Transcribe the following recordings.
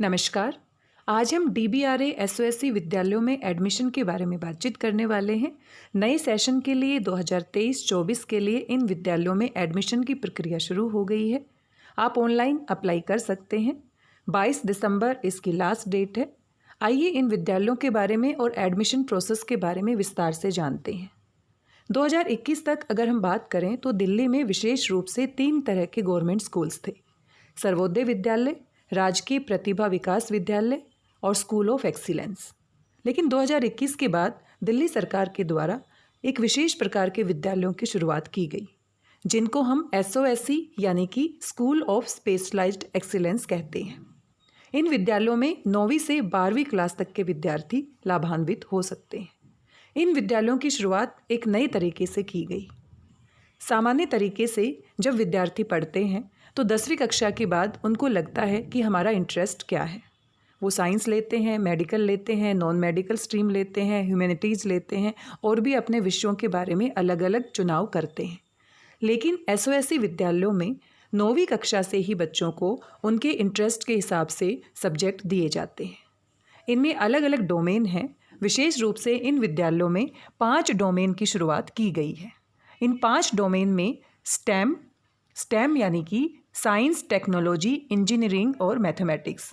नमस्कार। आज हम DBRA SOSC विद्यालयों में एडमिशन के बारे में बातचीत करने वाले हैं। नए सेशन के लिए 2023-24 के लिए इन विद्यालयों में एडमिशन की प्रक्रिया शुरू हो गई है। आप ऑनलाइन अप्लाई कर सकते हैं। 22 दिसंबर इसकी लास्ट डेट है। आइए इन विद्यालयों के बारे में और एडमिशन प्रोसेस के बारे में विस्तार से जानते हैं। 2021 तक अगर हम बात करें तो दिल्ली में विशेष रूप से 3 तरह के गवर्नमेंट स्कूल्स थे: सर्वोदय विद्यालय, राजकीय प्रतिभा विकास विद्यालय और स्कूल ऑफ एक्सीलेंस। लेकिन 2021 के बाद दिल्ली सरकार के द्वारा एक विशेष प्रकार के विद्यालयों की शुरुआत की गई, जिनको हम SOSC यानी कि स्कूल ऑफ स्पेशलाइज्ड एक्सीलेंस कहते हैं। इन विद्यालयों में 9वीं से 12वीं क्लास तक के विद्यार्थी लाभान्वित हो सकते हैं। इन विद्यालयों की शुरुआत एक नए तरीके से की गई। सामान्य तरीके से जब विद्यार्थी पढ़ते हैं तो 10वीं कक्षा के बाद उनको लगता है कि हमारा इंटरेस्ट क्या है। वो साइंस लेते हैं, मेडिकल लेते हैं, नॉन मेडिकल स्ट्रीम लेते हैं, ह्यूमैनिटीज़ लेते हैं और भी अपने विषयों के बारे में अलग अलग चुनाव करते हैं। लेकिन SOSC विद्यालयों में 9वीं कक्षा से ही बच्चों को उनके इंटरेस्ट के हिसाब से सब्जेक्ट दिए जाते हैं। इनमें अलग अलग डोमेन हैं। विशेष रूप से इन विद्यालयों में 5 डोमेन की शुरुआत की गई है। इन 5 डोमेन में स्टेम यानी कि साइंस, टेक्नोलॉजी, इंजीनियरिंग और मैथमेटिक्स।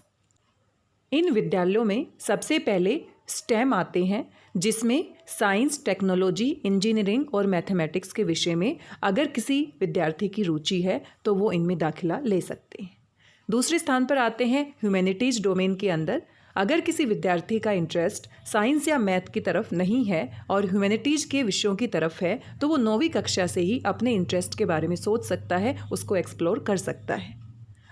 इन विद्यालयों में सबसे पहले स्टेम आते हैं, जिसमें साइंस, टेक्नोलॉजी, इंजीनियरिंग और मैथमेटिक्स के विषय में अगर किसी विद्यार्थी की रुचि है तो वो इनमें दाखिला ले सकते हैं। दूसरे स्थान पर आते हैं ह्यूमैनिटीज़ डोमेन के अंदर। अगर किसी विद्यार्थी का इंटरेस्ट साइंस या मैथ की तरफ नहीं है और ह्यूमैनिटीज़ के विषयों की तरफ है तो वो 9वीं कक्षा से ही अपने इंटरेस्ट के बारे में सोच सकता है, उसको एक्सप्लोर कर सकता है।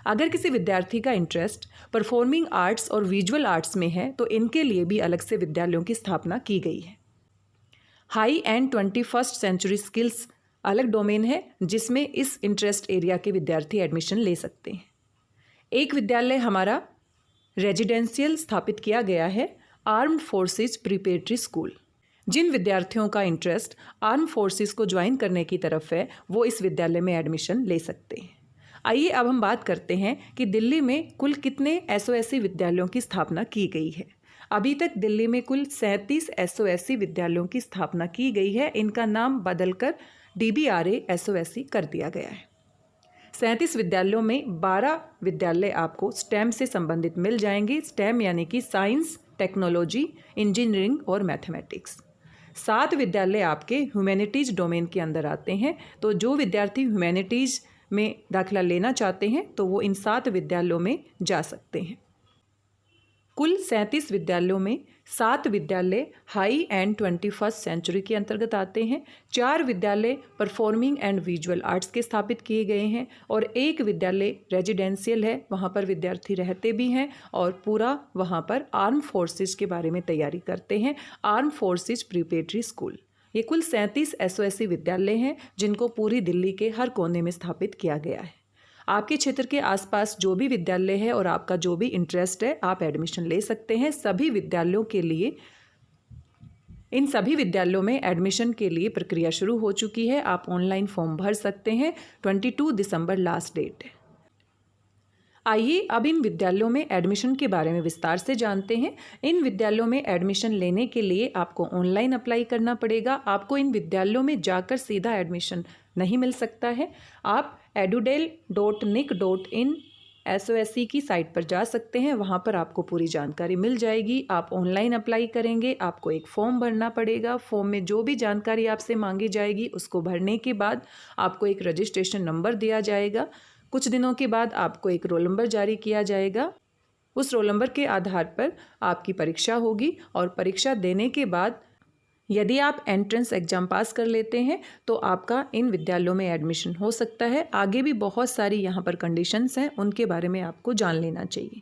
अगर किसी विद्यार्थी का इंटरेस्ट परफॉर्मिंग आर्ट्स और विजुअल आर्ट्स में है तो इनके लिए भी अलग से विद्यालयों की स्थापना की गई है। High end 21st century skills अलग डोमेन है, जिसमें इस इंटरेस्ट एरिया के विद्यार्थी एडमिशन ले सकते हैं। एक विद्यालय हमारा रेजिडेंशियल स्थापित किया गया है, आर्म्ड फोर्सेस प्रिपरेटरी स्कूल। जिन विद्यार्थियों का इंटरेस्ट आर्म्ड फोर्सेस को ज्वाइन करने की तरफ है वो इस विद्यालय में एडमिशन ले सकते हैं। आइए अब हम बात करते हैं कि दिल्ली में कुल कितने SOSC विद्यालयों की स्थापना की गई है। अभी तक दिल्ली में कुल 37 SOSC विद्यालयों की स्थापना की गई है। इनका नाम बदलकर DBRA SOSC कर दिया गया है। 37 विद्यालयों में 12 विद्यालय आपको स्टेम से संबंधित मिल जाएंगे। स्टेम यानी कि साइंस, टेक्नोलॉजी, इंजीनियरिंग और मैथमेटिक्स। 7 विद्यालय आपके ह्यूमैनिटीज़ डोमेन के अंदर आते हैं। तो जो विद्यार्थी ह्यूमैनिटीज़ में दाखिला लेना चाहते हैं तो वो इन 7 विद्यालयों में जा सकते हैं। कुल 37 विद्यालयों में 7 विद्यालय हाई एंड 21st सेंचुरी के अंतर्गत आते हैं, 4 विद्यालय परफॉर्मिंग एंड विजुअल आर्ट्स के स्थापित किए गए हैं और 1 विद्यालय रेजिडेंशियल है, वहाँ पर विद्यार्थी रहते भी हैं और पूरा वहाँ पर आर्म फोर्सेस के बारे में तैयारी करते हैं, आर्म फोर्सेस प्रिपरेटरी स्कूल। ये कुल 37 SOSC विद्यालय हैं जिनको पूरी दिल्ली के हर कोने में स्थापित किया गया है। आपके क्षेत्र के आसपास जो भी विद्यालय है और आपका जो भी इंटरेस्ट है आप एडमिशन ले सकते हैं। सभी विद्यालयों के लिए इन सभी विद्यालयों में एडमिशन के लिए प्रक्रिया शुरू हो चुकी है। आप ऑनलाइन फॉर्म भर सकते हैं। 22 दिसंबर लास्ट डेट है। आइए अब इन विद्यालयों में एडमिशन के बारे में विस्तार से जानते हैं। इन विद्यालयों में एडमिशन लेने के लिए आपको ऑनलाइन अप्लाई करना पड़ेगा। आपको इन विद्यालयों में जाकर सीधा एडमिशन नहीं मिल सकता है। आप edudel.nic.in SOSC की साइट पर जा सकते हैं, वहाँ पर आपको पूरी जानकारी मिल जाएगी। आप ऑनलाइन अप्लाई करेंगे, आपको एक फॉर्म भरना पड़ेगा। फॉर्म में जो भी जानकारी आपसे मांगी जाएगी उसको भरने के बाद आपको एक रजिस्ट्रेशन नंबर दिया जाएगा। कुछ दिनों के बाद आपको एक रोल नंबर जारी किया जाएगा। उस रोल नंबर के आधार पर आपकी परीक्षा होगी और परीक्षा देने के बाद यदि आप एंट्रेंस एग्ज़ाम पास कर लेते हैं तो आपका इन विद्यालयों में एडमिशन हो सकता है। आगे भी बहुत सारी यहाँ पर कंडीशंस हैं, उनके बारे में आपको जान लेना चाहिए।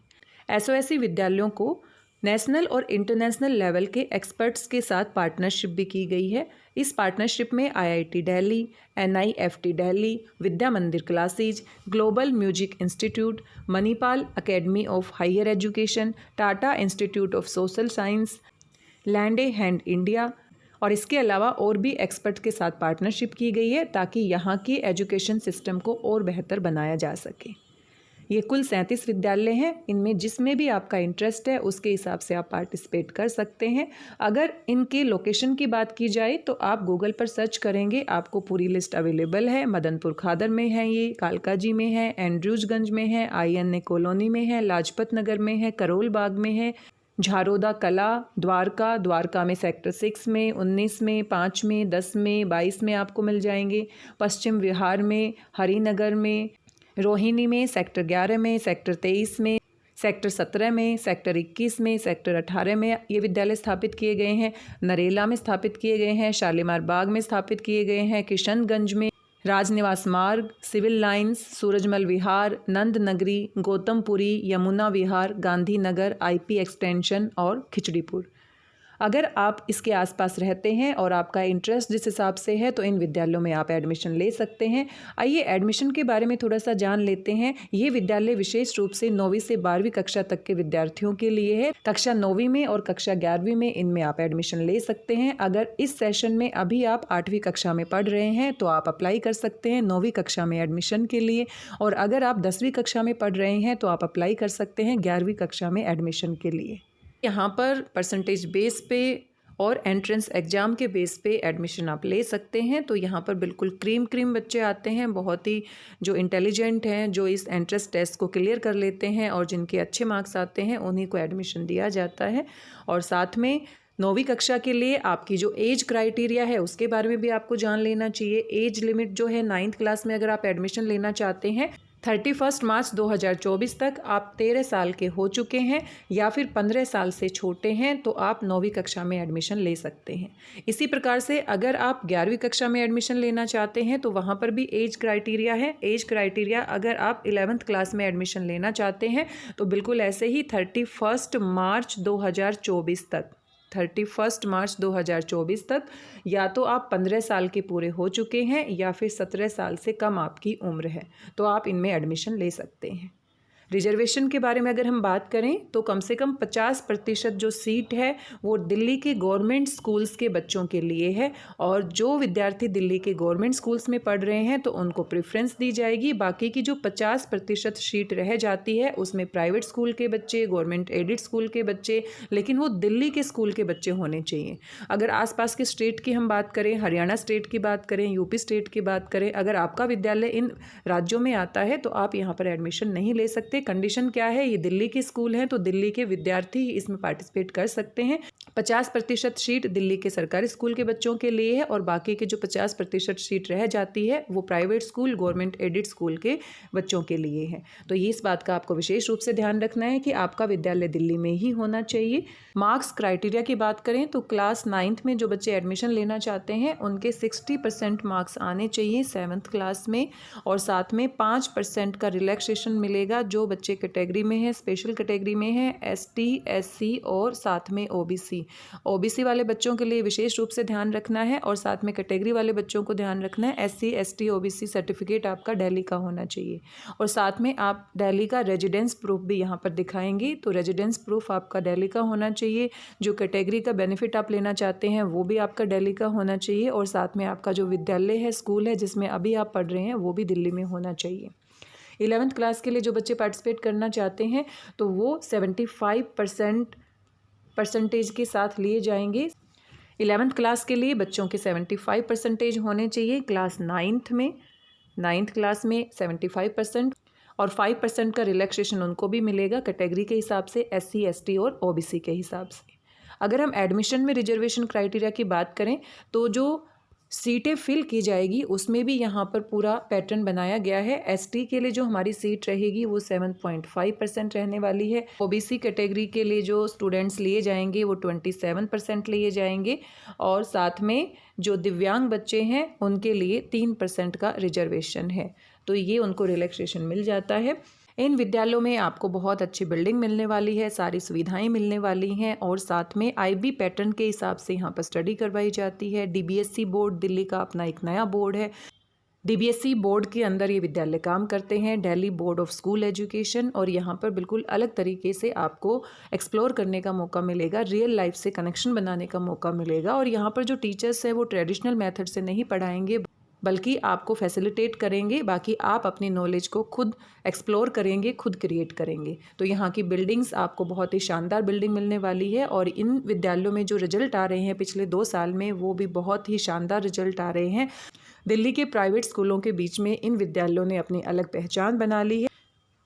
SOSC विद्यालयों को नेशनल और इंटरनेशनल लेवल के एक्सपर्ट्स के साथ पार्टनरशिप भी की गई है। इस पार्टनरशिप में IIT Delhi, NIFT Delhi, Vidya Mandir Classes, Global Music Institute, Manipal Academy of Higher Education, Tata Institute of Social Science, Lend a Hand India और इसके अलावा और भी एक्सपर्ट के साथ पार्टनरशिप की गई है ताकि यहाँ की एजुकेशन सिस्टम को और बेहतर बनाया जा सके। ये कुल 37 विद्यालय हैं। इनमें जिसमें भी आपका इंटरेस्ट है उसके हिसाब से आप पार्टिसिपेट कर सकते हैं। अगर इनके लोकेशन की बात की जाए तो आप गूगल पर सर्च करेंगे, आपको पूरी लिस्ट अवेलेबल है। मदनपुर खादर में है, ये कालकाजी में है, एंड्रयूजगंज में है, INA कॉलोनी में है, लाजपत नगर में है, करोल बाग में है, झारोदा कला, द्वारका में सेक्टर 6 में, 19 में, 5 में, 10 में, 22 में आपको मिल जाएंगे। पश्चिम विहार में, हरिनगर में, रोहिणी में, सेक्टर 11 में, सेक्टर 23 में, सेक्टर 17 में, सेक्टर 21 में, सेक्टर 18 में ये विद्यालय स्थापित किए गए हैं। नरेला में स्थापित किए गए हैं, शालीमार बाग में स्थापित किए गए हैं, किशनगंज में, राजनिवास मार्ग, सिविल लाइंस, सूरजमल विहार, नंद नगरी, गौतमपुरी, यमुना विहार, गांधीनगर, IP एक्सटेंशन और खिचड़ीपुर। अगर आप इसके आसपास रहते हैं और आपका इंटरेस्ट जिस हिसाब से है तो इन विद्यालयों में आप एडमिशन ले सकते हैं। आइए एडमिशन के बारे में थोड़ा सा जान लेते हैं। ये विद्यालय विशेष रूप से 9वीं से 12वीं कक्षा तक के विद्यार्थियों के लिए है। कक्षा 9वीं में और कक्षा 11वीं में इनमें आप एडमिशन ले सकते हैं। अगर इस सेशन में अभी आप 8वीं कक्षा में पढ़ रहे हैं तो आप अप्लाई कर सकते हैं 9वीं कक्षा में एडमिशन के लिए, और अगर आप 10वीं कक्षा में पढ़ रहे हैं तो आप अप्लाई कर सकते हैं 11वीं कक्षा में एडमिशन के लिए। यहाँ पर परसेंटेज बेस पे और एंट्रेंस एग्ज़ाम के बेस पे एडमिशन आप ले सकते हैं। तो यहाँ पर बिल्कुल क्रीम बच्चे आते हैं, बहुत ही जो इंटेलिजेंट हैं, जो इस एंट्रेंस टेस्ट को क्लियर कर लेते हैं और जिनके अच्छे मार्क्स आते हैं उन्हीं को एडमिशन दिया जाता है। और साथ में 9वीं कक्षा के लिए आपकी जो एज क्राइटेरिया है उसके बारे में भी आपको जान लेना चाहिए। एज लिमिट जो है 9th क्लास में अगर आप एडमिशन लेना चाहते हैं 31 मार्च 2024 तक आप 13 साल के हो चुके हैं या फिर 15 साल से छोटे हैं तो आप 9वीं कक्षा में एडमिशन ले सकते हैं। इसी प्रकार से अगर आप 11वीं कक्षा में एडमिशन लेना चाहते हैं तो वहाँ पर भी एज क्राइटेरिया है। एज क्राइटेरिया अगर आप 11th क्लास में एडमिशन लेना चाहते हैं तो बिल्कुल ऐसे ही 31 मार्च 2024 तक 31 मार्च 2024 तक या तो आप 15 साल के पूरे हो चुके हैं या फिर 17 साल से कम आपकी उम्र है तो आप इनमें एडमिशन ले सकते हैं। रिजर्वेशन के बारे में अगर हम बात करें तो कम से कम 50% जो सीट है वो दिल्ली के गवर्नमेंट स्कूल्स के बच्चों के लिए है, और जो विद्यार्थी दिल्ली के गवर्नमेंट स्कूल्स में पढ़ रहे हैं तो उनको प्रेफरेंस दी जाएगी। बाकी की जो 50% सीट रह जाती है उसमें प्राइवेट स्कूल के बच्चे, गवर्नमेंट एडिड स्कूल के बच्चे, लेकिन वो दिल्ली के स्कूल के बच्चे होने चाहिए। अगर आसपास के स्टेट की हम बात करें, हरियाणा स्टेट की बात करें, यूपी स्टेट की बात करें, अगर आपका विद्यालय इन राज्यों में आता है तो आप यहाँ पर एडमिशन नहीं ले सकते। कंडीशन क्या है, ये दिल्ली के स्कूल हैं तो दिल्ली के विद्यार्थी ही इसमें पार्टिसिपेट कर सकते हैं। 50% सीट दिल्ली के सरकारी स्कूल के बच्चों के लिए है और बाकी के जो 50% सीट रह जाती है वो private school, government added school के बच्चों के लिए है। तो ये इस बात का आपको विशेष रूप से ध्यान रखना है कि आपका विद्यालय दिल्ली में ही होना चाहिए। मार्क्स क्राइटेरिया की बात करें तो क्लास 9th में जो बच्चे एडमिशन लेना चाहते हैं उनके 60% मार्क्स आने चाहिए 7th क्लास में, और साथ में 5% का रिलैक्सेशन मिलेगा जो बच्चे कैटेगरी में है, स्पेशल कैटेगरी में है, ST, SC और साथ में OBC वाले बच्चों के लिए विशेष रूप से ध्यान रखना है, और साथ में कैटेगरी वाले बच्चों को ध्यान रखना है SC, ST, OBC सर्टिफिकेट आपका दिल्ली का होना चाहिए, और साथ में आप दिल्ली का रेजिडेंस प्रूफ भी यहाँ पर दिखाएंगे। तो रेजिडेंस प्रूफ आपका दिल्ली का होना चाहिए, जो कैटेगरी का बेनिफिट आप लेना चाहते हैं वो भी आपका दिल्ली का होना चाहिए, और साथ में आपका जो विद्यालय है, स्कूल है जिसमें अभी आप पढ़ रहे हैं वो भी दिल्ली में होना चाहिए। 11th क्लास के लिए जो बच्चे पार्टिसिपेट करना चाहते हैं तो वो 75% परसेंटेज के साथ लिए जाएंगे। 11th क्लास के लिए बच्चों के 75% होने चाहिए क्लास 9th में, 9th क्लास में 75%, और 5% का रिलैक्सेशन उनको भी मिलेगा कैटेगरी के हिसाब से, SC, ST और OBC के हिसाब से। अगर हम एडमिशन में रिजर्वेशन क्राइटेरिया की बात करें तो जो सीटें फिल की जाएगी उसमें भी यहाँ पर पूरा पैटर्न बनाया गया है। ST के लिए जो हमारी सीट रहेगी वो 7.5% रहने वाली है। OBC कैटेगरी के लिए जो स्टूडेंट्स लिए जाएंगे वो 27% लिए जाएंगे, और साथ में जो दिव्यांग बच्चे हैं उनके लिए 3% का रिजर्वेशन है, तो ये उनको रिलैक्सेशन मिल जाता है। इन विद्यालयों में आपको बहुत अच्छी बिल्डिंग मिलने वाली है, सारी सुविधाएं मिलने वाली हैं, और साथ में IB पैटर्न के हिसाब से यहाँ पर स्टडी करवाई जाती है। DBSE बोर्ड दिल्ली का अपना एक नया बोर्ड है। DBSE बोर्ड के अंदर ये विद्यालय काम करते हैं, Delhi board of school education, और यहाँ पर बिल्कुल अलग तरीके से आपको एक्सप्लोर करने का मौका मिलेगा, रियल लाइफ से कनेक्शन बनाने का मौका मिलेगा, और यहाँ पर जो टीचर्स हैं वो ट्रेडिशनल मेथड से नहीं पढ़ाएंगे बल्कि आपको फैसिलिटेट करेंगे, बाकी आप अपनी नॉलेज को खुद एक्सप्लोर करेंगे, खुद क्रिएट करेंगे। तो यहाँ की बिल्डिंग्स आपको बहुत ही शानदार बिल्डिंग मिलने वाली है और इन विद्यालयों में जो रिजल्ट आ रहे हैं पिछले 2 साल में, वो भी बहुत ही शानदार रिजल्ट आ रहे हैं। दिल्ली के प्राइवेट स्कूलों के बीच में इन विद्यालयों ने अपनी अलग पहचान बना ली है।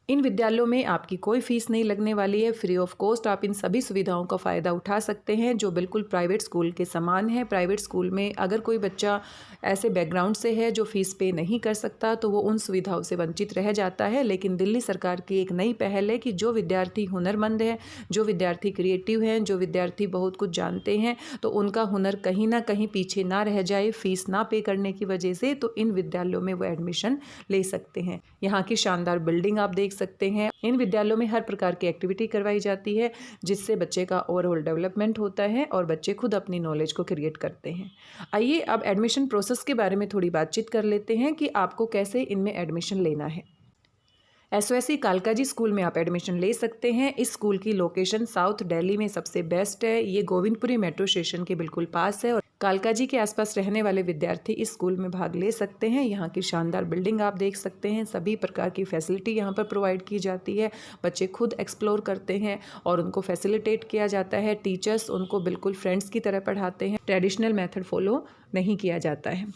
इन विद्यालयों में आपकी कोई फीस नहीं लगने वाली है, फ्री ऑफ कॉस्ट आप इन सभी सुविधाओं का फ़ायदा उठा सकते हैं जो बिल्कुल प्राइवेट स्कूल के समान है। प्राइवेट स्कूल में अगर कोई बच्चा ऐसे बैकग्राउंड से है जो फ़ीस पे नहीं कर सकता तो वो उन सुविधाओं से वंचित रह जाता है। लेकिन दिल्ली सरकार की एक नई पहल है कि जो विद्यार्थी हुनरमंद है, जो विद्यार्थी क्रिएटिव हैं, जो विद्यार्थी बहुत कुछ जानते हैं, तो उनका हुनर कहीं ना कहीं पीछे ना रह जाए फ़ीस ना पे करने की वजह से, तो इन विद्यालयों में वो एडमिशन ले सकते हैं। यहाँ की शानदार बिल्डिंग आप देख सकते हैं। इन विद्यालयों में हर प्रकार की एक्टिविटी करवाई जाती है जिससे बच्चे का ओवरऑल डेवलपमेंट होता है और बच्चे खुद अपनी नॉलेज को क्रिएट करते हैं। आइए अब एडमिशन प्रोसेस के बारे में थोड़ी बातचीत कर लेते हैं कि आपको कैसे इनमें एडमिशन लेना है। एसओएससी कालकाजी स्कूल में आप एडमिशन ले सकते हैं। इस स्कूल की लोकेशन साउथ दिल्ली में सबसे बेस्ट है। ये गोविंदपुरी मेट्रो स्टेशन के बिल्कुल पास है और कालकाजी के आसपास रहने वाले विद्यार्थी इस स्कूल में भाग ले सकते हैं। यहाँ की शानदार बिल्डिंग आप देख सकते हैं। सभी प्रकार की फैसिलिटी यहाँ पर प्रोवाइड की जाती है। बच्चे खुद एक्सप्लोर करते हैं और उनको फैसिलिटेट किया जाता है। टीचर्स उनको बिल्कुल फ्रेंड्स की तरह पढ़ाते हैं। ट्रेडिशनल मेथड फॉलो नहीं किया जाता है।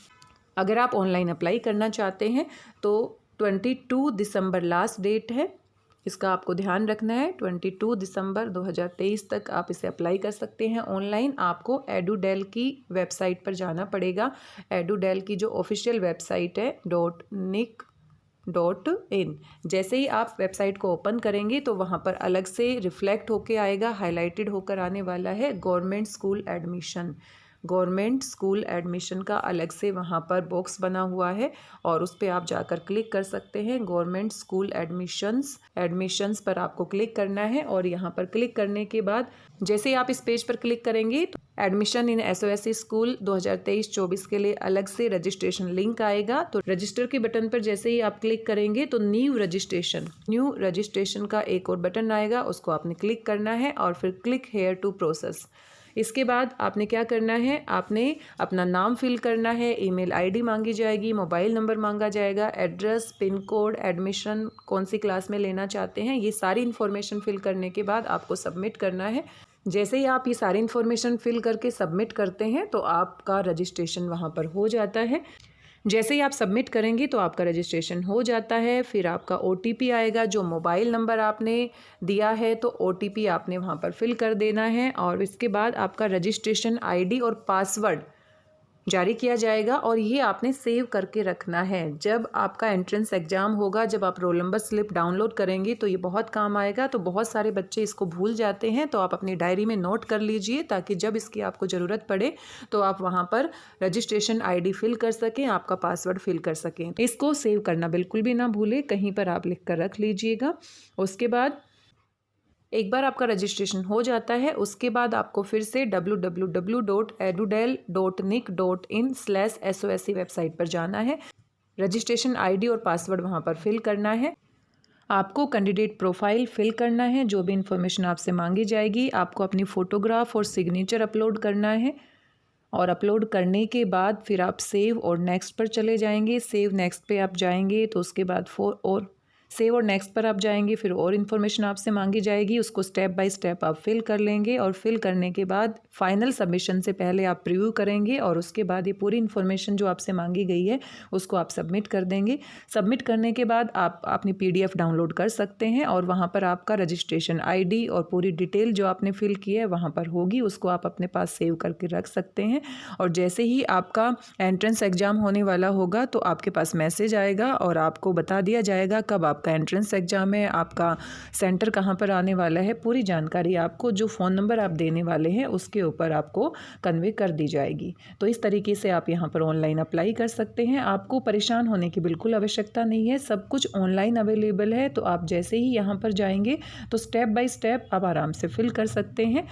अगर आप ऑनलाइन अप्लाई करना चाहते हैं तो 22 दिसंबर लास्ट डेट है, इसका आपको ध्यान रखना है। 22 दिसंबर 2023 तक आप इसे अप्लाई कर सकते हैं ऑनलाइन। आपको एडुडेल की वेबसाइट पर जाना पड़ेगा। एडुडेल की जो ऑफिशियल वेबसाइट है .nic.in, जैसे ही आप वेबसाइट को ओपन करेंगे तो वहाँ पर अलग से रिफ्लेक्ट होके आएगा, हाईलाइटेड होकर आने वाला है government school admission. Government school admission का अलग से वहाँ पर बॉक्स बना हुआ है और उस पर आप जाकर क्लिक कर सकते हैं। गवर्नमेंट स्कूल एडमिशन्स पर आपको क्लिक करना है और यहाँ पर क्लिक करने के बाद जैसे ही आप इस पेज पर क्लिक करेंगे तो एडमिशन इन एसओएससी स्कूल 2023-24 के लिए अलग से रजिस्ट्रेशन लिंक आएगा। तो रजिस्टर के बटन पर जैसे ही आप क्लिक करेंगे तो न्यू रजिस्ट्रेशन का एक और बटन आएगा, उसको आपने क्लिक करना है और फिर क्लिक हेयर टू प्रोसेस। इसके बाद आपने क्या करना है, आपने अपना नाम फिल करना है, ईमेल आईडी मांगी जाएगी, मोबाइल नंबर मांगा जाएगा, एड्रेस, पिन कोड, एडमिशन कौन सी क्लास में लेना चाहते हैं, ये सारी इन्फॉर्मेशन फिल करने के बाद आपको सबमिट करना है। जैसे ही आप ये सारी इन्फॉर्मेशन फिल करके सबमिट करते हैं तो आपका रजिस्ट्रेशन वहाँ पर हो जाता है। जैसे ही आप सबमिट करेंगे तो आपका रजिस्ट्रेशन हो जाता है। फिर आपका OTP आएगा, जो मोबाइल नंबर आपने दिया है तो OTP आपने वहाँ पर फिल कर देना है और इसके बाद आपका रजिस्ट्रेशन ID और पासवर्ड जारी किया जाएगा और ये आपने सेव करके रखना है। जब आपका एंट्रेंस एग्ज़ाम होगा, जब आप रोल नंबर स्लिप डाउनलोड करेंगे तो ये बहुत काम आएगा। तो बहुत सारे बच्चे इसको भूल जाते हैं, तो आप अपनी डायरी में नोट कर लीजिए ताकि जब इसकी आपको ज़रूरत पड़े तो आप वहाँ पर रजिस्ट्रेशन ID फिल कर सकें, आपका पासवर्ड फिल कर सकें। इसको सेव करना बिल्कुल भी ना भूलें, कहीं पर आप लिख कर रख लीजिएगा। उसके बाद एक बार आपका रजिस्ट्रेशन हो जाता है, उसके बाद आपको फिर से www.edudel.nic.in/SOSC वेबसाइट पर जाना है। रजिस्ट्रेशन ID और पासवर्ड वहाँ पर फिल करना है। आपको कैंडिडेट प्रोफाइल फिल करना है, जो भी इंफॉर्मेशन आपसे मांगी जाएगी। आपको अपनी फ़ोटोग्राफ और सिग्नेचर अपलोड करना है और अपलोड करने के बाद फिर आप सेव और नेक्स्ट पर चले जाएंगे। सेव नेक्स्ट पे आप जाएंगे तो उसके बाद सेव और नेक्स्ट पर आप जाएंगे, फिर और इन्फॉर्मेशन आपसे मांगी जाएगी, उसको स्टेप बाय स्टेप आप फिल कर लेंगे और फिल करने के बाद फाइनल सबमिशन से पहले आप प्रीव्यू करेंगे और उसके बाद ये पूरी इन्फॉर्मेशन जो आपसे मांगी गई है उसको आप सबमिट कर देंगे। सबमिट करने के बाद आप अपनी PDF डाउनलोड कर सकते हैं और वहाँ पर आपका रजिस्ट्रेशन ID और पूरी डिटेल जो आपने फिल की है वहाँ पर होगी, उसको आप अपने पास सेव करके रख सकते हैं। और जैसे ही आपका एंट्रेंस एग्ज़ाम होने वाला होगा तो आपके पास मैसेज आएगा और आपको बता दिया जाएगा कब आपका एंट्रेंस एग्ज़ाम है, आपका सेंटर कहाँ पर आने वाला है। पूरी जानकारी आपको जो फ़ोन नंबर आप देने वाले हैं उसके ऊपर आपको कन्वे कर दी जाएगी। तो इस तरीके से आप यहाँ पर ऑनलाइन अप्लाई कर सकते हैं। आपको परेशान होने की बिल्कुल आवश्यकता नहीं है, सब कुछ ऑनलाइन अवेलेबल है। तो आप जैसे ही यहाँ पर जाएंगे तो स्टेप बाय स्टेप आप आराम से फिल कर सकते हैं।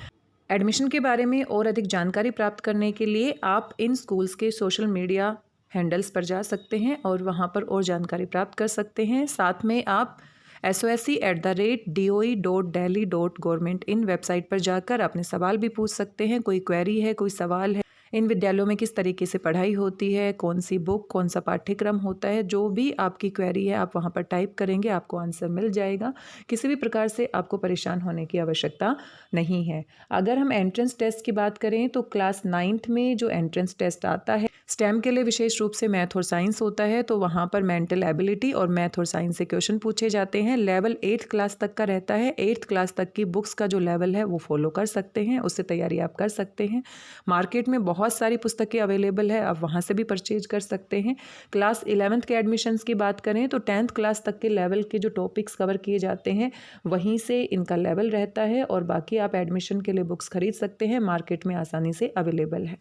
एडमिशन के बारे में और अधिक जानकारी प्राप्त करने के लिए आप इन स्कूल्स के सोशल मीडिया हैंडल्स पर जा सकते हैं और वहाँ पर और जानकारी प्राप्त कर सकते हैं। साथ में आप SOSC@DOE.delhi.government इन वेबसाइट पर जाकर अपने सवाल भी पूछ सकते हैं। कोई क्वेरी है, कोई सवाल है इन विद्यालयों में किस तरीके से पढ़ाई होती है, कौन सी बुक, कौन सा पाठ्यक्रम होता है, जो भी आपकी क्वेरी है आप वहाँ पर टाइप करेंगे, आपको आंसर मिल जाएगा। किसी भी प्रकार से आपको परेशान होने की आवश्यकता नहीं है। अगर हम एंट्रेंस टेस्ट की बात करें तो क्लास 9th में जो एंट्रेंस टेस्ट आता है, स्टेम के लिए विशेष रूप से मैथ और साइंस होता है, तो वहाँ पर मेंटल एबिलिटी और मैथ और साइंस से क्वेश्चन पूछे जाते हैं। लेवल 8th क्लास तक का रहता है। 8th क्लास तक की बुक्स का जो लेवल है वो फॉलो कर सकते हैं, उससे तैयारी आप कर सकते हैं। मार्केट में बहुत सारी पुस्तकें अवेलेबल है, आप वहाँ से भी परचेज कर सकते हैं। क्लास 11th के एडमिशन्स की बात करें तो 10th क्लास तक के लेवल के जो टॉपिक्स कवर किए जाते हैं वहीं से इनका लेवल रहता है, और बाकी आप एडमिशन के लिए बुक्स खरीद सकते हैं, मार्केट में आसानी से अवेलेबल है।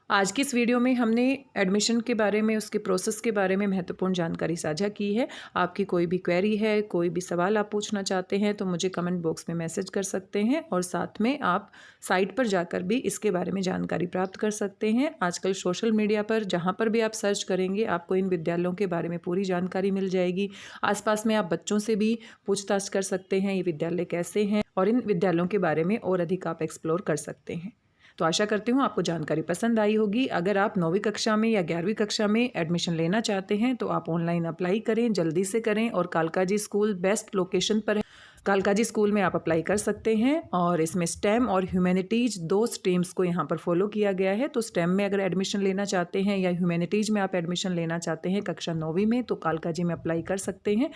आज की इस वीडियो में हमने एडमिशन के बारे में, उसके प्रोसेस के बारे में महत्वपूर्ण जानकारी साझा की है। आपकी कोई भी क्वेरी है, कोई भी सवाल आप पूछना चाहते हैं तो मुझे कमेंट बॉक्स में मैसेज कर सकते हैं, और साथ में आप साइट पर जाकर भी इसके बारे में जानकारी प्राप्त कर सकते हैं। आजकल सोशल मीडिया पर जहाँ पर भी आप सर्च करेंगे आपको इन विद्यालयों के बारे में पूरी जानकारी मिल जाएगी। आसपास में आप बच्चों से भी पूछताछ कर सकते हैं ये विद्यालय कैसे हैं, और इन विद्यालयों के बारे में और अधिक आप एक्सप्लोर कर सकते हैं। तो आशा करती हूँ आपको जानकारी पसंद आई होगी। अगर आप 9वीं कक्षा में या 11वीं कक्षा में एडमिशन लेना चाहते हैं तो आप ऑनलाइन अप्लाई करें, जल्दी से करें, और कालकाजी स्कूल बेस्ट लोकेशन पर है। कालकाजी स्कूल में आप अप्लाई कर सकते हैं, और इसमें स्टेम और ह्यूमैनिटीज़ 2 स्ट्रीम्स को यहाँ पर फॉलो किया गया है। तो स्टेम में अगर एडमिशन लेना चाहते हैं या ह्यूमैनिटीज़ में आप एडमिशन लेना चाहते हैं कक्षा 9वीं में, तो कालकाजी में अप्लाई कर सकते हैं।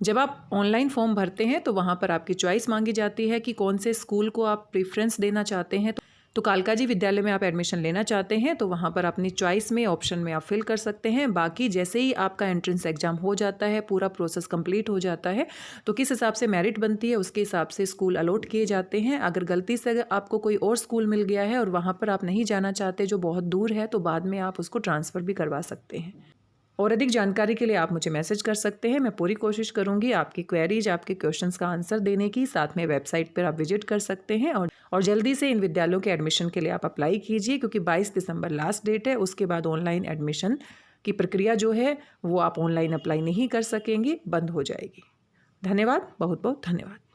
जब आप ऑनलाइन फॉर्म भरते हैं तो वहाँ पर आपकी चॉइस मांगी जाती है कि कौन से स्कूल को आप प्रेफरेंस देना चाहते हैं। तो कालकाजी विद्यालय में आप एडमिशन लेना चाहते हैं तो वहाँ पर अपनी चॉइस में ऑप्शन में आप फिल कर सकते हैं। बाकी जैसे ही आपका एंट्रेंस एग्जाम हो जाता है, पूरा प्रोसेस कंप्लीट हो जाता है, तो किस हिसाब से मेरिट बनती है उसके हिसाब से स्कूल अलॉट किए जाते हैं। अगर गलती से आपको कोई और स्कूल मिल गया है और वहाँ पर आप नहीं जाना चाहते, जो बहुत दूर है, तो बाद में आप उसको ट्रांसफ़र भी करवा सकते हैं। और अधिक जानकारी के लिए आप मुझे मैसेज कर सकते हैं। मैं पूरी कोशिश करूंगी आपकी क्वेरीज, आपके क्वेश्चंस का आंसर देने की। साथ में वेबसाइट पर आप विजिट कर सकते हैं, और जल्दी से इन विद्यालयों के एडमिशन के लिए आप अप्लाई कीजिए, क्योंकि 22 दिसंबर लास्ट डेट है। उसके बाद ऑनलाइन एडमिशन की प्रक्रिया जो है वो आप ऑनलाइन अप्लाई नहीं कर सकेंगे, बंद हो जाएगी। धन्यवाद, बहुत बहुत धन्यवाद।